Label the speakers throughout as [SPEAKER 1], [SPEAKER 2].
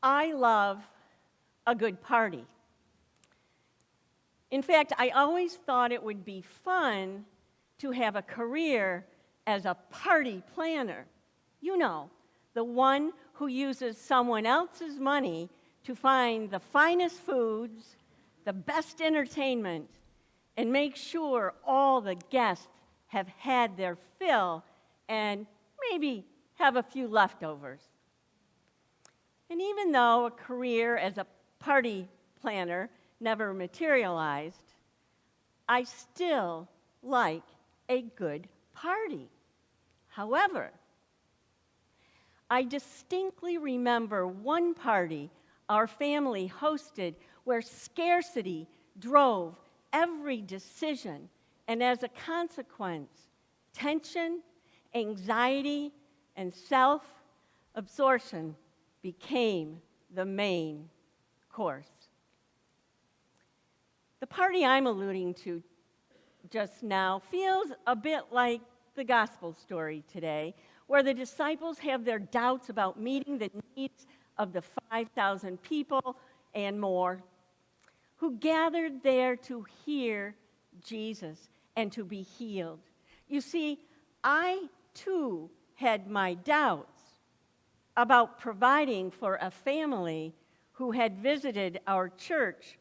[SPEAKER 1] I love a good party. In fact, I always thought it would be fun to have a career as a party planner. You know, the one who uses someone else's money to find the finest foods, the best entertainment, and make sure all the guests have had their fill and maybe have a few leftovers. And even though a career as a party planner never materialized, I still like a good party. However, I distinctly remember one party our family hosted where scarcity drove every decision, and as a consequence, tension, anxiety, and self-absorption became the main course. The party I'm alluding to just now feels a bit like the gospel story today, where the disciples have their doubts about meeting the needs of the 5,000 people and more who gathered there to hear Jesus and to be healed. You see, I too had my doubts about providing for a family who had visited our church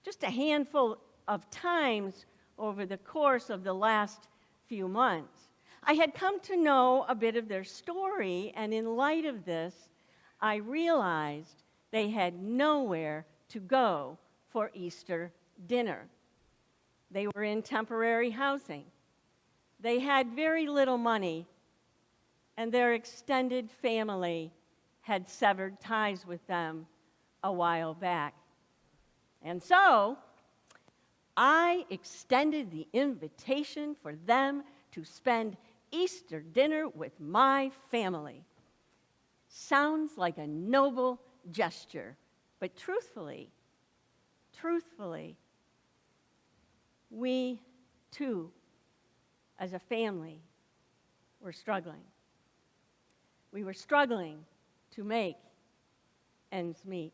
[SPEAKER 1] just a handful of times over the course of the last few months. I had come to know a bit of their story, and in light of this, I realized they had nowhere to go for Easter dinner. They were in temporary housing. They had very little money, and their extended family had severed ties with them a while back. And so, I extended the invitation for them to spend Easter dinner with my family. Sounds like a noble gesture, but truthfully, we too, as a family, were struggling. We were struggling to make ends meet.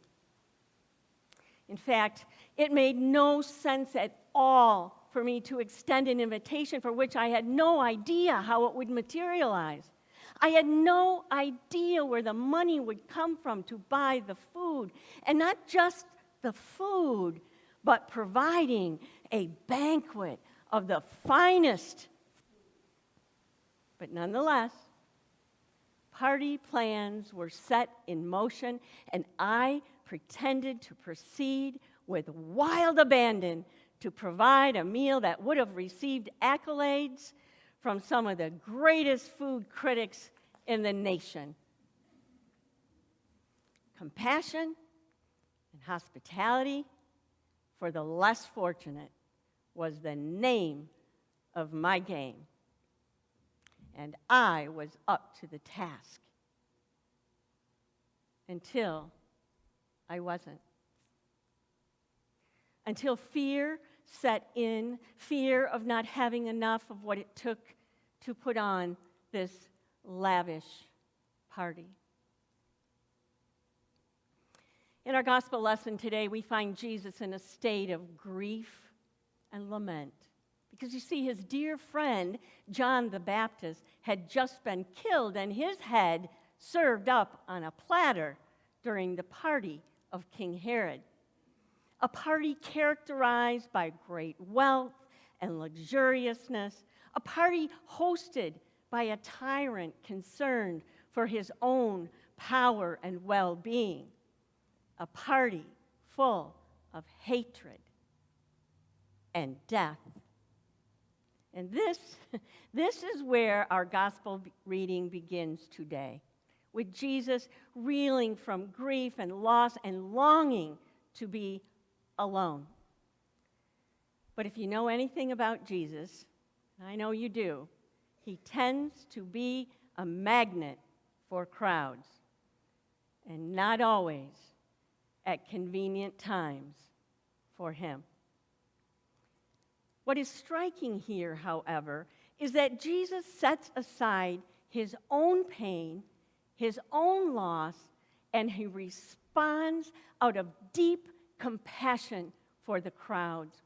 [SPEAKER 1] In fact, it made no sense at all for me to extend an invitation for which I had no idea how it would materialize. I had no idea where the money would come from to buy the food, and not just the food, but providing a banquet of the finest. But nonetheless, party plans were set in motion, and I pretended to proceed with wild abandon to provide a meal that would have received accolades from some of the greatest food critics in the nation. Compassion and hospitality for the less fortunate was the name of my game, and I was up to the task until I wasn't. Until fear set in, fear of not having enough of what it took to put on this lavish party. In our gospel lesson today, we find Jesus in a state of grief and lament. Because you see, his dear friend, John the Baptist, had just been killed and his head served up on a platter during the party of King Herod. A party characterized by great wealth and luxuriousness, a party hosted by a tyrant concerned for his own power and well-being, a party full of hatred and death. And this is where our gospel reading begins today, with Jesus reeling from grief and loss and longing to be alone. But if you know anything about Jesus, and I know you do, he tends to be a magnet for crowds, and not always at convenient times for him. What is striking here, however, is that Jesus sets aside his own pain, his own loss, and he responds out of deep compassion for the crowds.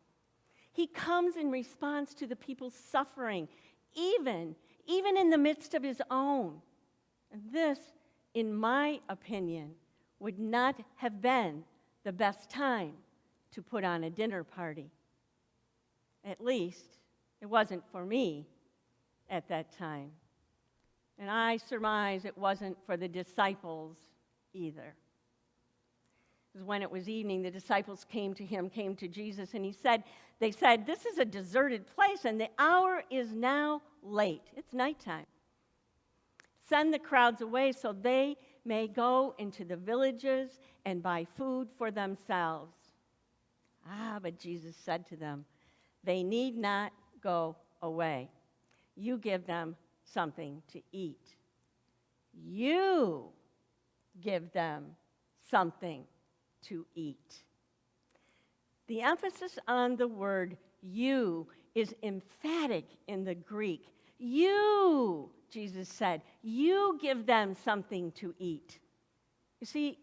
[SPEAKER 1] He comes in response to the people's suffering, even in the midst of his own. And this, in my opinion, would not have been the best time to put on a dinner party. At least, it wasn't for me at that time. And I surmise it wasn't for the disciples either. Because when it was evening, the disciples came to Jesus, and they said, "This is a deserted place, and the hour is now late." It's nighttime. "Send the crowds away so they may go into the villages and buy food for themselves." But Jesus said to them, "They need not go away. You give them something to eat." You give them something to eat. The emphasis on the word "you" is emphatic in the Greek. You, Jesus said, you give them something to eat. You see,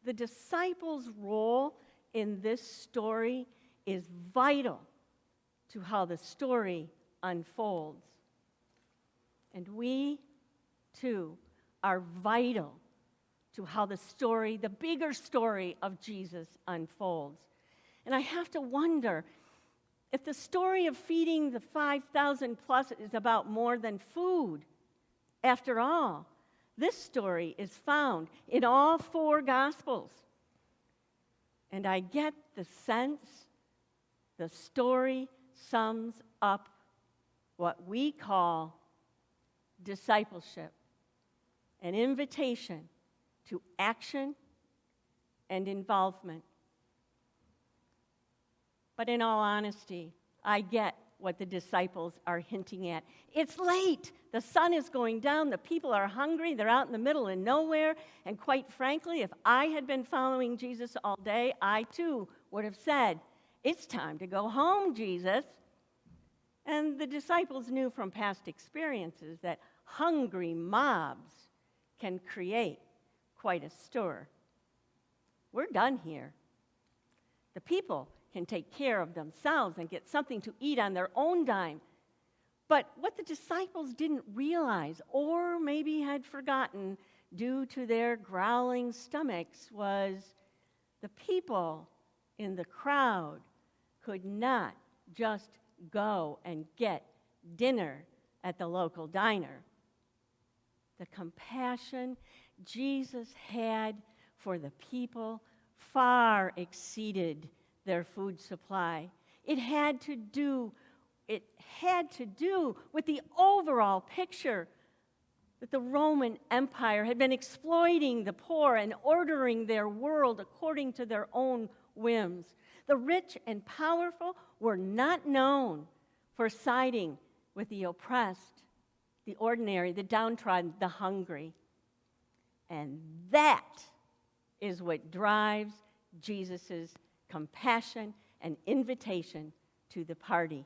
[SPEAKER 1] the disciples' role in this story is vital to how the story unfolds. And we, too, are vital to how the story, the bigger story of Jesus, unfolds. And I have to wonder if the story of feeding the 5,000 plus is about more than food. After all, this story is found in all 4 Gospels. And I get the sense the story sums up what we call discipleship, an invitation to action and involvement. But in all honesty, I get what the disciples are hinting at. It's late. The sun is going down. The people are hungry. They're out in the middle of nowhere. And quite frankly, if I had been following Jesus all day, I too would have said, "It's time to go home, Jesus." And the disciples knew from past experiences that hungry mobs can create quite a stir. We're done here. The people can take care of themselves and get something to eat on their own dime. But what the disciples didn't realize, or maybe had forgotten due to their growling stomachs, was the people in the crowd could not just go and get dinner at the local diner. The compassion Jesus had for the people far exceeded their food supply. It had to do with the overall picture that the Roman Empire had been exploiting the poor and ordering their world according to their own whims. The rich and powerful were not known for siding with the oppressed, the ordinary, the downtrodden, the hungry. And that is what drives Jesus' compassion and invitation to the party.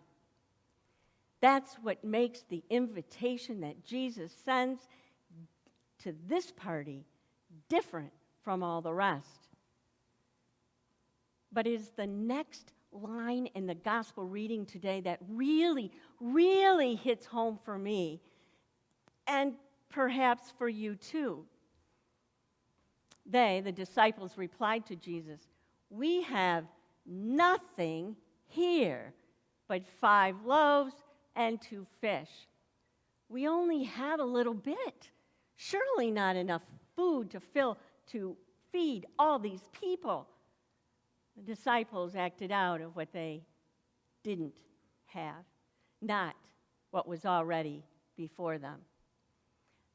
[SPEAKER 1] That's what makes the invitation that Jesus sends to this party different from all the rest. But it is the next line in the gospel reading today that really, really hits home for me, and perhaps for you too. They, the disciples, replied to Jesus, "We have nothing here but 5 loaves and 2 fish. We only have a little bit. Surely not enough food to feed all these people." The disciples acted out of what they didn't have, not what was already before them.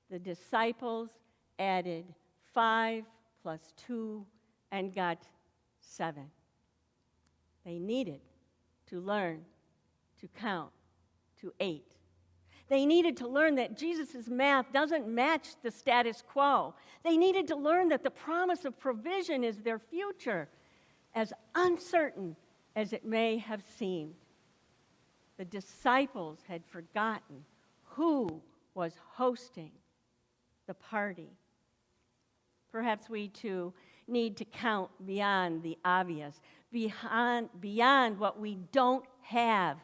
[SPEAKER 1] The disciples added 5 plus 2 and got 7. They needed to learn to count to 8. They needed to learn that Jesus' math doesn't match the status quo. They needed to learn that the promise of provision is their future, as uncertain as it may have seemed. The disciples had forgotten who was hosting the party. Perhaps we too need to count beyond the obvious, beyond what we don't have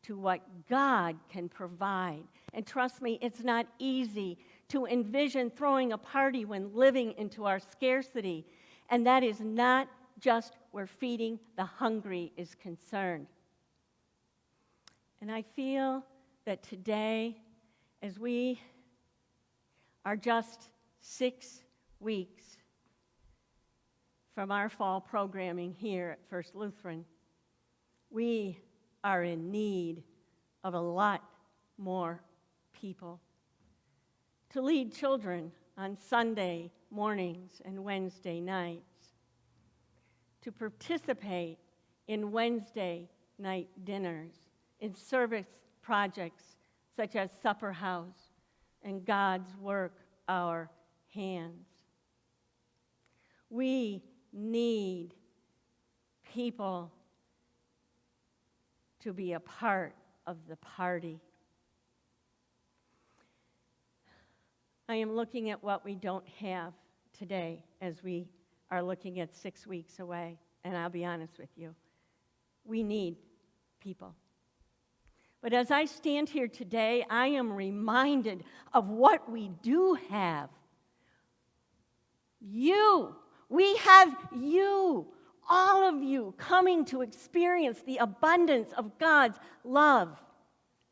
[SPEAKER 1] to what God can provide. And trust me, it's not easy to envision throwing a party when living into our scarcity. And that is not just where feeding the hungry is concerned. And I feel that today, as we are just 6 weeks from our fall programming here at First Lutheran, we are in need of a lot more people to lead children on Sunday mornings and Wednesday nights, to participate in Wednesday night dinners, in service projects such as Supper House and God's Work Our Hands. We need people to be a part of the party. I am looking at what we don't have today as we are looking at 6 weeks away, and I'll be honest with you, we need people. But as I stand here today, I am reminded of what we do have. You. We have you, all of you, coming to experience the abundance of God's love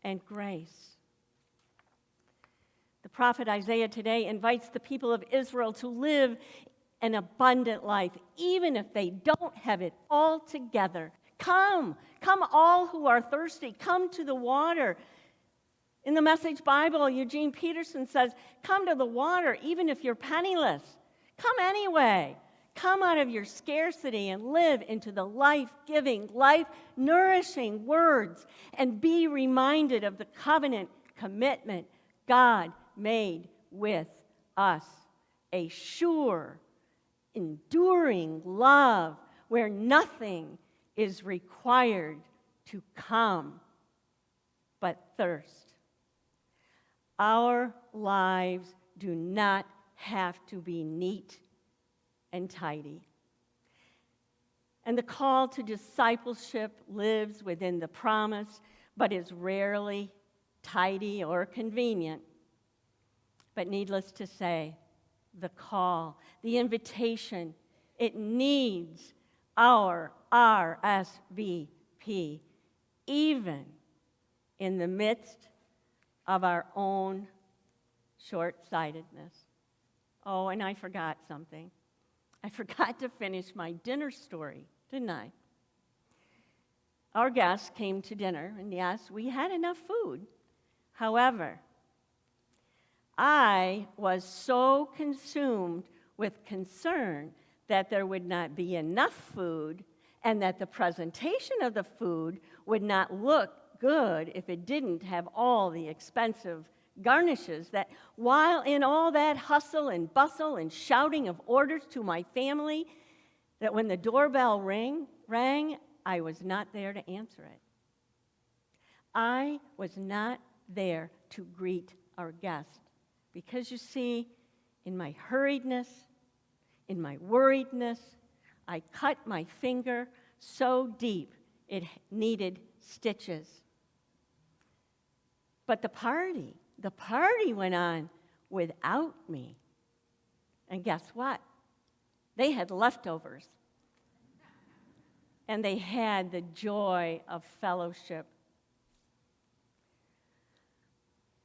[SPEAKER 1] and grace. The prophet Isaiah today invites the people of Israel to live an abundant life, even if they don't have it all together. Come all who are thirsty, come to the water. In the Message Bible, Eugene Peterson says, come to the water even if you're penniless. Come anyway. Come out of your scarcity and live into the life-giving, life-nourishing words, and be reminded of the covenant commitment God made with us. A sure, enduring love where nothing is required to come but thirst. Our lives do not have to be neat and tidy. And the call to discipleship lives within the promise, but is rarely tidy or convenient. But needless to say, the call, the invitation, it needs our RSVP, even in the midst of our own short-sightedness. Oh, and I forgot something. I forgot to finish my dinner story, didn't I? Our guests came to dinner, and yes, we had enough food. However, I was so consumed with concern that there would not be enough food and that the presentation of the food would not look good if it didn't have all the expensive garnishes, that while in all that hustle and bustle and shouting of orders to my family, that when the doorbell rang, I was not there to answer it. I was not there to greet our guest because, you see, in my hurriedness, in my worriedness, I cut my finger so deep it needed stitches. But the party went on without me. And guess what? They had leftovers. And they had the joy of fellowship.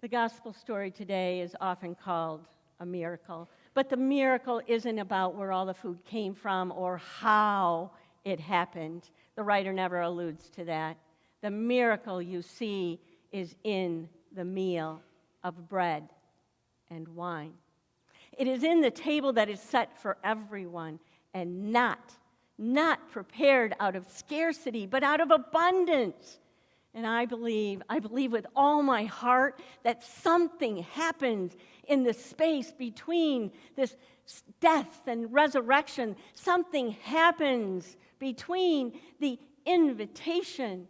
[SPEAKER 1] The gospel story today is often called a miracle. But the miracle isn't about where all the food came from or how it happened. The writer never alludes to that. The miracle, you see, is in the meal of bread and wine. It is in the table that is set for everyone and not prepared out of scarcity, but out of abundance. And I believe with all my heart that something happens in the space between this death and resurrection. Something happens between the invitation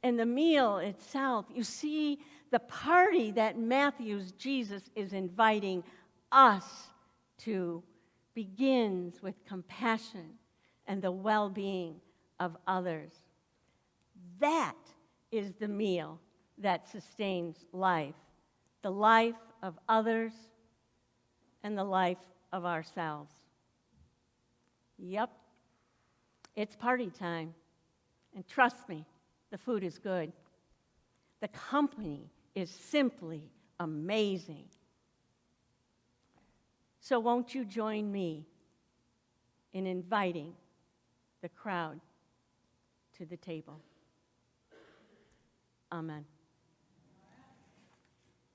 [SPEAKER 1] and the meal itself. You see, the party that Matthew's Jesus is inviting us to begins with compassion and the well-being of others. That is the meal that sustains life, the life of others and the life of ourselves. Yep, it's party time. And trust me, the food is good. The company is simply amazing. So won't you join me in inviting the crowd to the table? Amen.